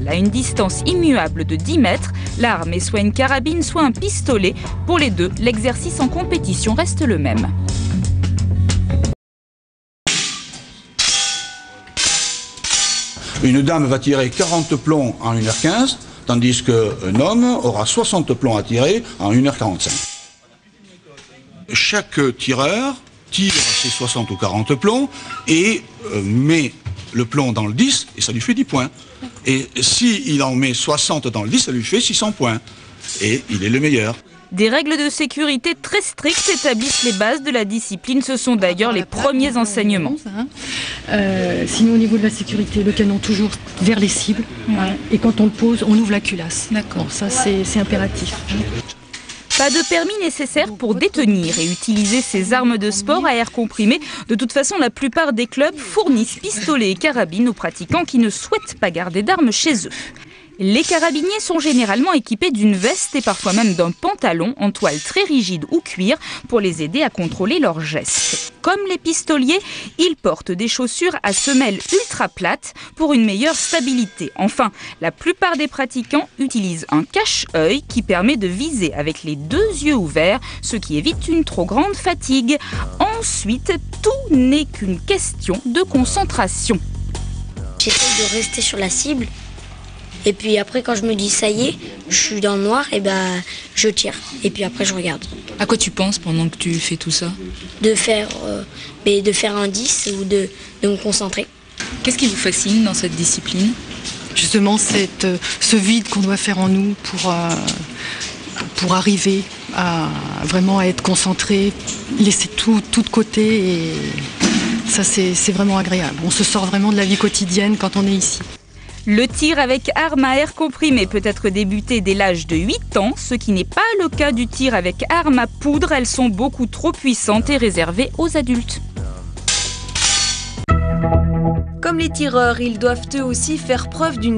à une distance immuable de 10 mètres. L'arme est soit une carabine, soit un pistolet. Pour les deux, l'exercice en compétition reste le même. Une dame va tirer 40 plombs en 1h15, tandis qu'un homme aura 60 plombs à tirer en 1h45. Chaque tireur tire ses 60 ou 40 plombs et met le plomb dans le 10 et ça lui fait 10 points. Et s'il en met 60 dans le 10, ça lui fait 600 points. Et il est le meilleur. Des règles de sécurité très strictes établissent les bases de la discipline. Ce sont d'ailleurs les premiers enseignements. Sinon, au niveau de la sécurité, le canon toujours vers les cibles. Ouais. Et quand on le pose, on ouvre la culasse. D'accord. Bon, ça, c'est impératif. Pas de permis nécessaire pour détenir et utiliser ces armes de sport à air comprimé. De toute façon, la plupart des clubs fournissent pistolets et carabines aux pratiquants qui ne souhaitent pas garder d'armes chez eux. Les carabiniers sont généralement équipés d'une veste et parfois même d'un pantalon en toile très rigide ou cuir pour les aider à contrôler leurs gestes. Comme les pistoliers, ils portent des chaussures à semelles ultra plates pour une meilleure stabilité. Enfin, la plupart des pratiquants utilisent un cache-œil qui permet de viser avec les deux yeux ouverts, ce qui évite une trop grande fatigue. Ensuite, tout n'est qu'une question de concentration. J'essaie de rester sur la cible. Et puis après, quand je me dis ça y est, je suis dans le noir, et ben je tire. Et puis après, je regarde. À quoi tu penses pendant que tu fais tout ça? De faire un 10 ou de me concentrer. Qu'est-ce qui vous fascine dans cette discipline? Justement, ce vide qu'on doit faire en nous pour arriver à vraiment être concentré, laisser tout de côté. Et ça, c'est vraiment agréable. On se sort vraiment de la vie quotidienne quand on est ici. Le tir avec arme à air comprimé peut être débuté dès l'âge de 8 ans, ce qui n'est pas le cas du tir avec arme à poudre. Elles sont beaucoup trop puissantes et réservées aux adultes. Comme les tireurs, ils doivent eux aussi faire preuve d'une